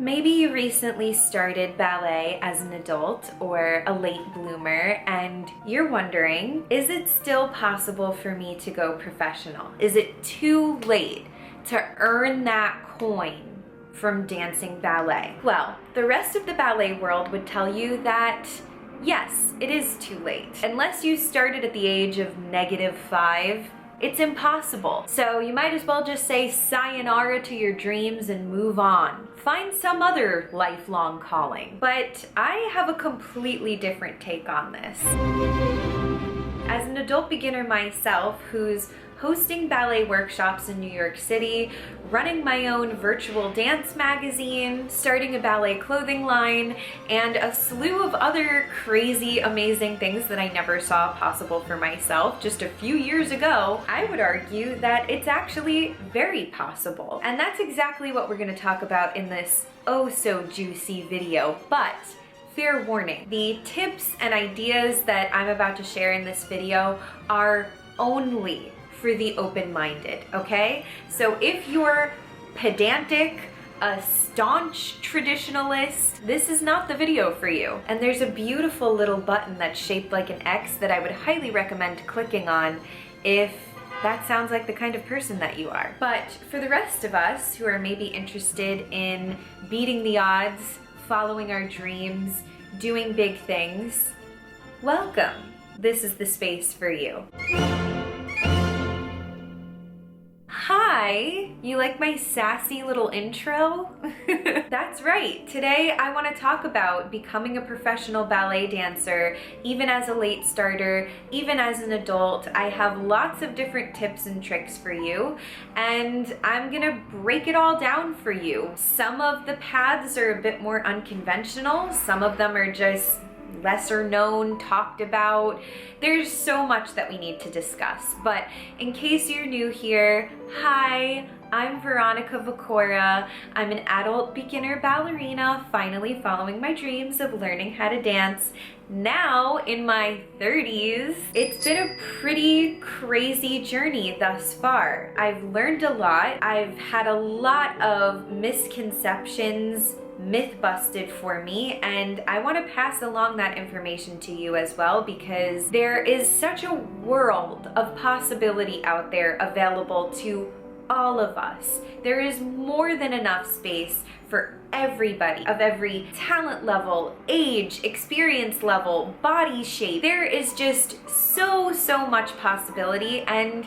Maybe you recently started ballet as an adult or a late bloomer and you're wondering, is it still possible for me to go professional? Is it too late to earn that coin from dancing ballet? Well, the rest of the ballet world would tell you that yes, it is too late. Unless you started at the age of -5, it's impossible. So you might as well just say sayonara to your dreams and move on. Find some other lifelong calling. But I have a completely different take on this. As an adult beginner myself who's hosting ballet workshops in New York City, running my own virtual dance magazine, starting a ballet clothing line, and a slew of other crazy, amazing things that I never saw possible for myself just a few years ago, I would argue that it's actually very possible. And that's exactly what we're going to talk about in this oh so juicy video. But fair warning, the tips and ideas that I'm about to share in this video are only for the open-minded, okay? So if you're pedantic, a staunch traditionalist, this is not the video for you. And there's a beautiful little button that's shaped like an X that I would highly recommend clicking on if that sounds like the kind of person that you are. But for the rest of us who are maybe interested in beating the odds, following our dreams, doing big things, welcome. This is the space for you. Hi, you like my sassy little intro? That's right, today I want to talk about becoming a professional ballet dancer, even as a late starter, even as an adult. I have lots of different tips and tricks for you, and I'm gonna break it all down for you. Some of the paths are a bit more unconventional, some of them are just lesser known, talked about. There's so much that we need to discuss, but in case you're new here, hi, I'm Veronica Vicora. I'm an adult beginner ballerina, finally following my dreams of learning how to dance. Now in my 30s, it's been a pretty crazy journey thus far. I've learned a lot. I've had a lot of misconceptions myth busted for me, and I want to pass along that information to you as well, because there is such a world of possibility out there available to all of us. There is more than enough space for everybody of every talent level, age, experience level, body shape. There is just so much possibility, and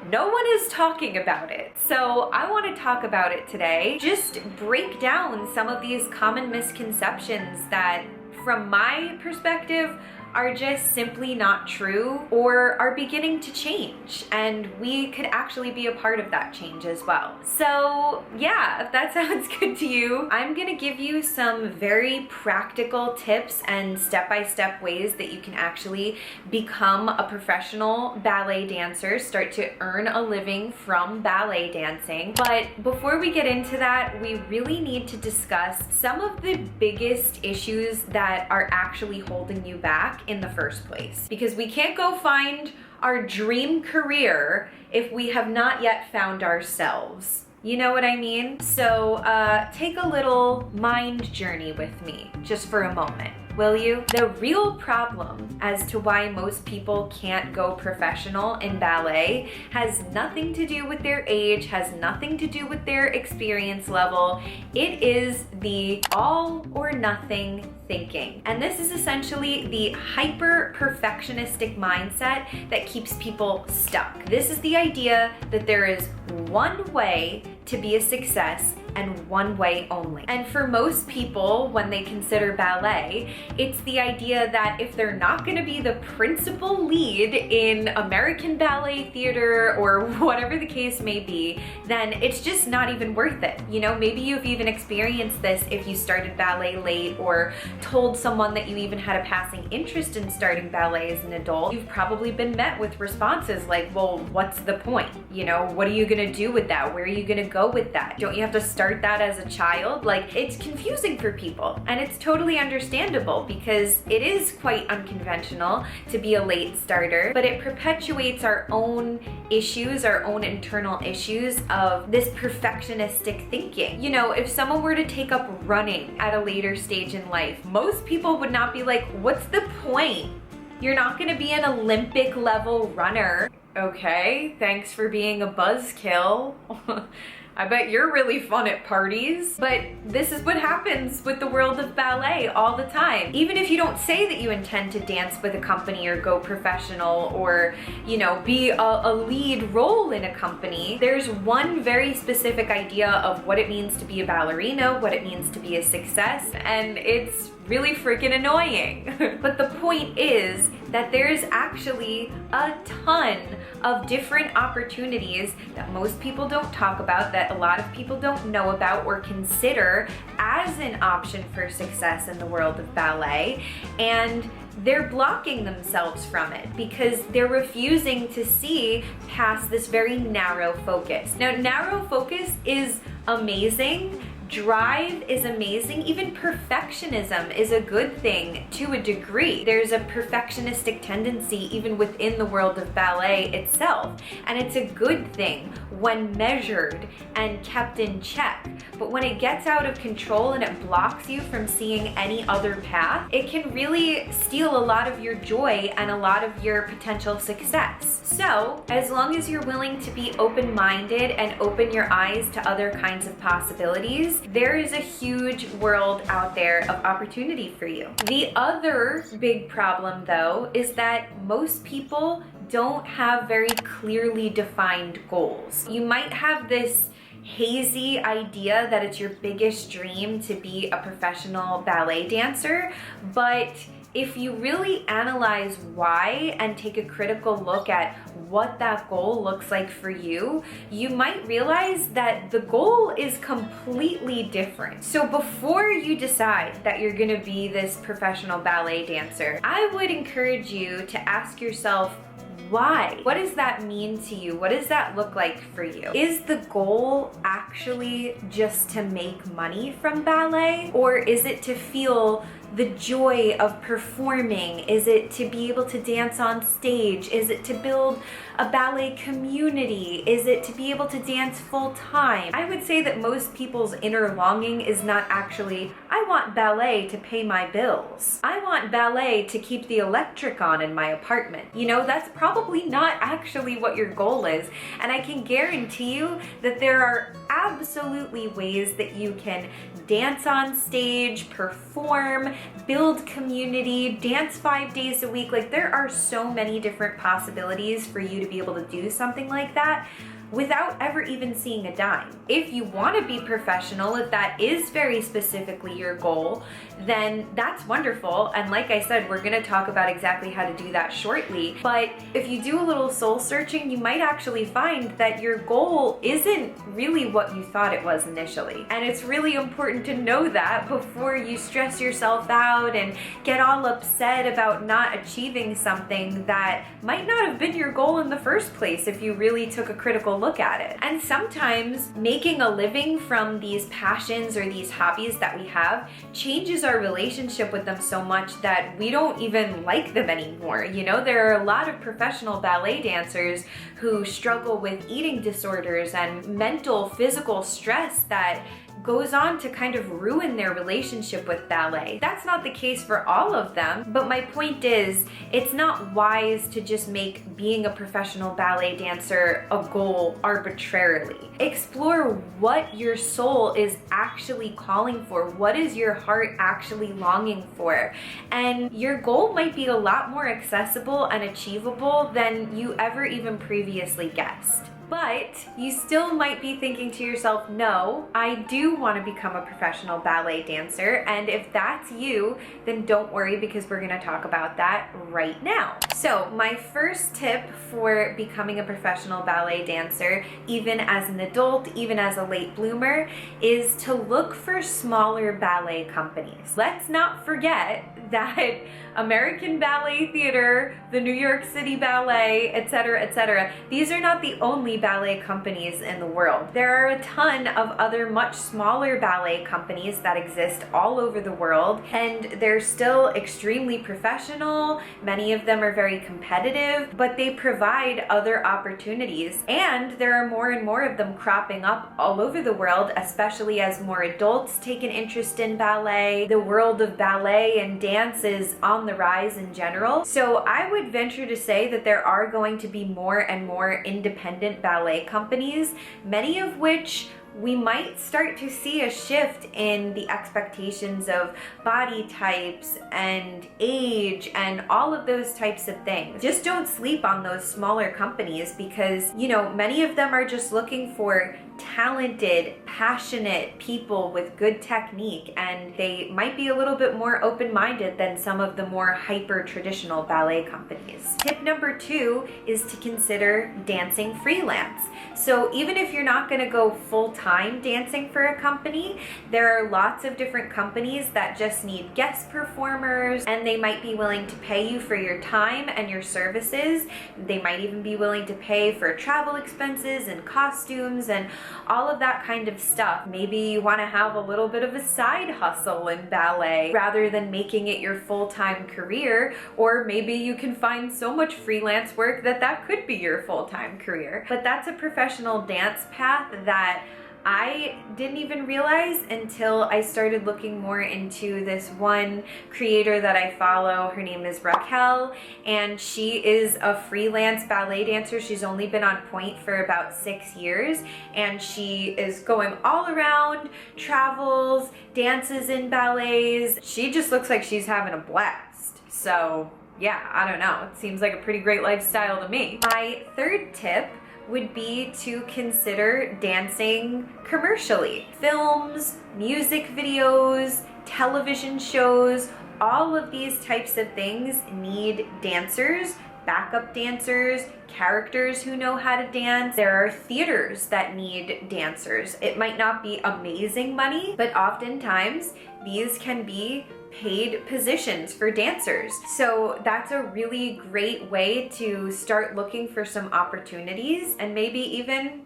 no one is talking about it. So I want to talk about it today. Just break down some of these common misconceptions that, from my perspective, are just simply not true or are beginning to change, and we could actually be a part of that change as well. So yeah, if that sounds good to you, I'm gonna give you some very practical tips and step-by-step ways that you can actually become a professional ballet dancer, start to earn a living from ballet dancing. But before we get into that, we really need to discuss some of the biggest issues that are actually holding you back in the first place, because we can't go find our dream career if we have not yet found ourselves. You know what I mean? So take a little mind journey with me just for a moment, will you? The real problem as to why most people can't go professional in ballet has nothing to do with their age, has nothing to do with their experience level. It is the all or nothing thinking. And this is essentially the hyper-perfectionistic mindset that keeps people stuck. This is the idea that there is one way to be a success and one way only. And for most people, when they consider ballet, it's the idea that if they're not going to be the principal lead in American ballet theater or whatever the case may be, then it's just not even worth it. You know, maybe you've even experienced this if you started ballet late or told someone that you even had a passing interest in starting ballet as an adult. You've probably been met with responses like, well, what's the point? You know, what are you going to do with that? Where are you going to go with that? Don't you have to start that as a child? Like, it's confusing for people, and it's totally understandable because it is quite unconventional to be a late starter, but it perpetuates our own issues, our own internal issues of this perfectionistic thinking. You know, if someone were to take up running at a later stage in life, most people would not be like, what's the point? You're not gonna be an Olympic level runner. Okay, thanks for being a buzzkill. I bet you're really fun at parties. But this is what happens with the world of ballet all the time. Even if you don't say that you intend to dance with a company or go professional or, you know, be a lead role in a company, there's one very specific idea of what it means to be a ballerina, what it means to be a success, and it's really freaking annoying. But the point is that there's actually a ton of different opportunities that most people don't talk about, that a lot of people don't know about or consider as an option for success in the world of ballet, and they're blocking themselves from it because they're refusing to see past this very narrow focus. Now, narrow focus is amazing. Drive is amazing. Even perfectionism is a good thing to a degree. There's a perfectionistic tendency even within the world of ballet itself, and it's a good thing when measured and kept in check. But when it gets out of control and it blocks you from seeing any other path, it can really steal a lot of your joy and a lot of your potential success. So, as long as you're willing to be open-minded and open your eyes to other kinds of possibilities, there is a huge world out there of opportunity for you. The other big problem, though, is that most people don't have very clearly defined goals. You might have this hazy idea that it's your biggest dream to be a professional ballet dancer, but if you really analyze why and take a critical look at what that goal looks like for you, you might realize that the goal is completely different. So before you decide that you're gonna be this professional ballet dancer, I would encourage you to ask yourself, why? What does that mean to you? What does that look like for you? Is the goal actually just to make money from ballet? Or is it to feel the joy of performing? Is it to be able to dance on stage? Is it to build a ballet community? Is it to be able to dance full time? I would say that most people's inner longing is not actually, I want ballet to pay my bills. I want ballet to keep the electric on in my apartment. You know, that's probably not actually what your goal is. And I can guarantee you that there are absolutely ways that you can dance on stage, perform, build community, dance 5 days a week. Like, there are so many different possibilities for you to be able to do something like that without ever even seeing a dime. If you want to be professional, if that is very specifically your goal, then that's wonderful. And like I said, we're going to talk about exactly how to do that shortly. But if you do a little soul searching, you might actually find that your goal isn't really what you thought it was initially. And it's really important to know that before you stress yourself out and get all upset about not achieving something that might not have been your goal in the first place if you really took a critical look at it. And sometimes making a living from these passions or these hobbies that we have changes our relationship with them so much that we don't even like them anymore. You know, there are a lot of professional ballet dancers who struggle with eating disorders and mental, physical stress that goes on to kind of ruin their relationship with ballet. That's not the case for all of them, but my point is, it's not wise to just make being a professional ballet dancer a goal arbitrarily. Explore what your soul is actually calling for. What is your heart actually longing for? And your goal might be a lot more accessible and achievable than you ever even previously guessed. But you still might be thinking to yourself, no, I do want to become a professional ballet dancer. And if that's you, then don't worry, because we're going to talk about that right now. So my first tip for becoming a professional ballet dancer, even as an adult, even as a late bloomer, is to look for smaller ballet companies. Let's not forget that American Ballet Theater, the New York City Ballet, etc., these are not the only ballet companies in the world. There are a ton of other much smaller ballet companies that exist all over the world, and they're still extremely professional. Many of them are very competitive, but they provide other opportunities, and there are more and more of them cropping up all over the world, especially as more adults take an interest in ballet. The world of ballet and dance is on the rise in general. So I would venture to say that there are going to be more and more independent ballet companies, many of which we might start to see a shift in the expectations of body types and age and all of those types of things. Just don't sleep on those smaller companies, because, you know, many of them are just looking for talented, passionate people with good technique, and they might be a little bit more open-minded than some of the more hyper-traditional ballet companies. Tip number 2 is to consider dancing freelance. So even if you're not going to go full-time dancing for a company, there are lots of different companies that just need guest performers, and they might be willing to pay you for your time and your services. They might even be willing to pay for travel expenses and costumes and all of that kind of stuff. Maybe you want to have a little bit of a side hustle in ballet rather than making it your full-time career, or maybe you can find so much freelance work that that could be your full-time career. But that's a professional dance path that I didn't even realize until I started looking more into this one creator that I follow. Her name is RAQUEL, and she is a freelance ballet dancer. She's only been on point for about 6 years, and she is going all around, travels, dances in ballets. She just looks like she's having a blast. So yeah, I don't know. It seems like a pretty great lifestyle to me. My third tip would be to consider dancing commercially. Films, music videos, television shows, all of these types of things need dancers, backup dancers, characters who know how to dance. There are theaters that need dancers. It might not be amazing money, but oftentimes these can be paid positions for dancers. So that's a really great way to start looking for some opportunities and maybe even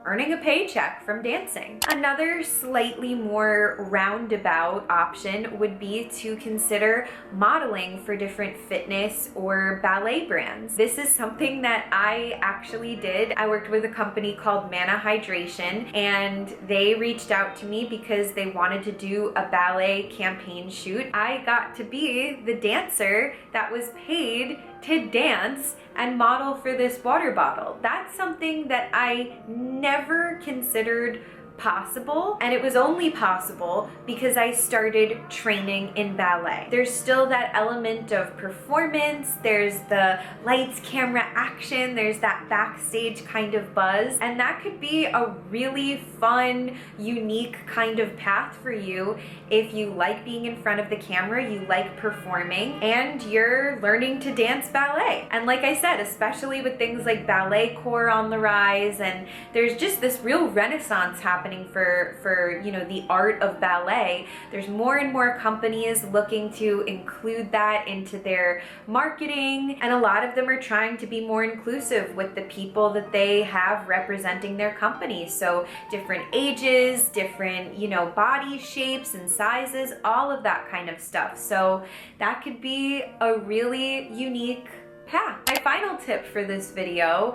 earning a paycheck from dancing. Another slightly more roundabout option would be to consider modeling for different fitness or ballet brands. This is something that I actually did. I worked with a company called Mana Hydration, and they reached out to me because they wanted to do a ballet campaign shoot. I got to be the dancer that was paid to dance and model for this water bottle. That's something that I never considered possible, and it was only possible because I started training in ballet. There's still that element of performance, there's the lights, camera, action, there's that backstage kind of buzz, and that could be a really fun, unique kind of path for you if you like being in front of the camera, you like performing, and you're learning to dance ballet. And like I said, especially with things like ballet core on the rise, and there's just this real renaissance happening for you know, the art of ballet. There's more and more companies looking to include that into their marketing, and a lot of them are trying to be more inclusive with the people that they have representing their company. So different ages, different, you know, body shapes and sizes, all of that kind of stuff. So that could be a really unique path. My final tip for this video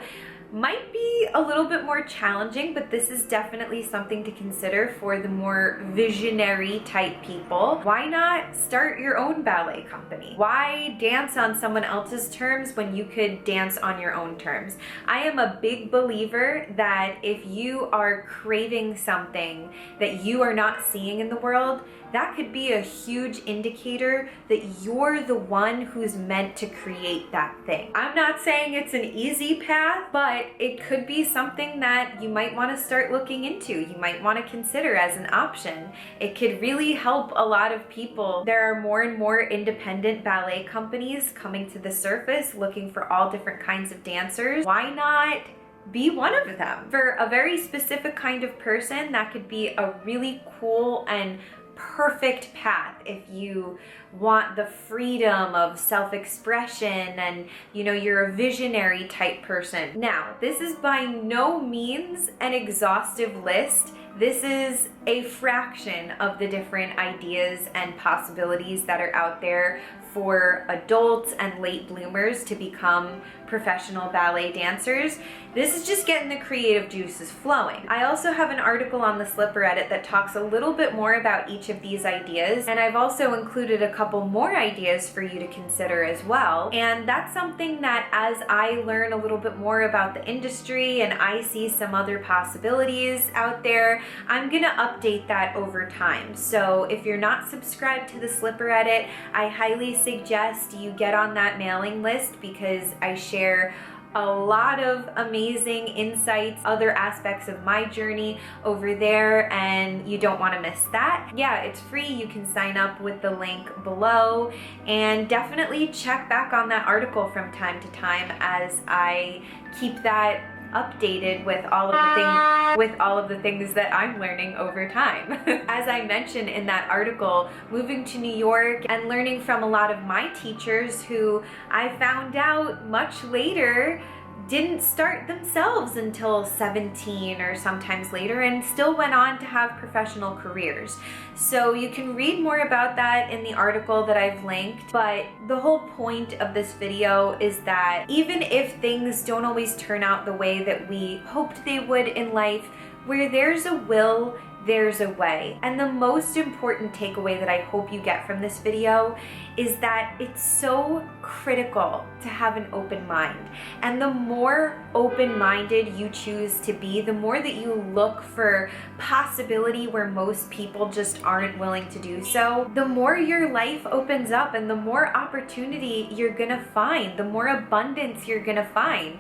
might be a little bit more challenging, but this is definitely something to consider for the more visionary type people. Why not start your own ballet company? Why dance on someone else's terms when you could dance on your own terms? I am a big believer that if you are craving something that you are not seeing in the world, that could be a huge indicator that you're the one who's meant to create that thing. I'm not saying it's an easy path, but it could be something that you might want to start looking into. You might want to consider as an option. It could really help a lot of people. There are more and more independent ballet companies coming to the surface looking for all different kinds of dancers. Why not be one of them? For a very specific kind of person, that could be a really cool and perfect path if you want the freedom of self-expression and you're a visionary type person. Now, this is by no means an exhaustive list. This is a fraction of the different ideas and possibilities that are out there for adults and late bloomers to become professional ballet dancers. This is just getting the creative juices flowing. I also have an article on the Slipper Edit that talks a little bit more about each of these ideas, and I've also included a couple more ideas for you to consider as well. And that's something that, as I learn a little bit more about the industry and I see some other possibilities out there, I'm gonna update that over time. So if you're not subscribed to the Slipper Edit, I highly suggest you get on that mailing list, because I share a lot of amazing insights, other aspects of my journey over there, and you don't want to miss that. Yeah, it's free. You can sign up with the link below, and definitely check back on that article from time to time as I keep that updated with all of the things that I'm learning over time. As I mentioned in that article, moving to New York and learning from a lot of my teachers who I found out much later didn't start themselves until 17 or sometimes later, and still went on to have professional careers. So you can read more about that in the article that I've linked, but the whole point of this video is that even if things don't always turn out the way that we hoped they would in life, where there's a will, there's a way. And the most important takeaway that I hope you get from this video is that it's so critical to have an open mind. And the more open-minded you choose to be, the more that you look for possibility where most people just aren't willing to do so, the more your life opens up and the more opportunity you're gonna find, the more abundance you're gonna find,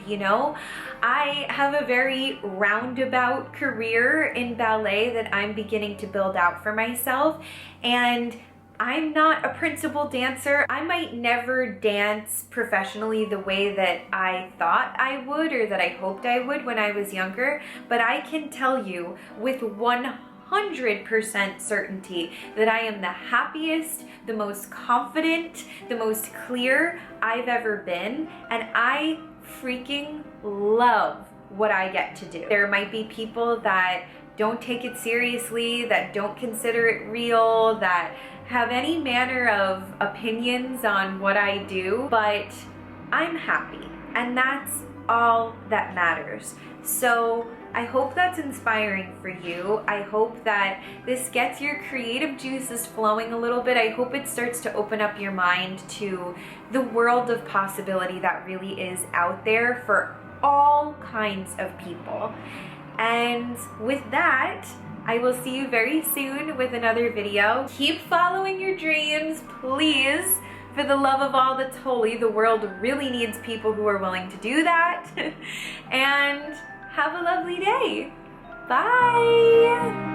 I have a very roundabout career in ballet that I'm beginning to build out for myself, and I'm not a principal dancer. I might never dance professionally the way that I thought I would or that I hoped I would when I was younger, but I can tell you with 100% certainty that I am the happiest, the most confident, the most clear I've ever been, and I freaking love what I get to do. There might be people that don't take it seriously, that don't consider it real, that have any manner of opinions on what I do, but I'm happy, and that's all that matters. So I hope that's inspiring for you. I hope that this gets your creative juices flowing a little bit. I hope it starts to open up your mind to the world of possibility that really is out there for all kinds of people. And with that, I will see you very soon with another video. Keep following your dreams, please. For the love of all that's holy, the world really needs people who are willing to do that. And have a lovely day. Bye.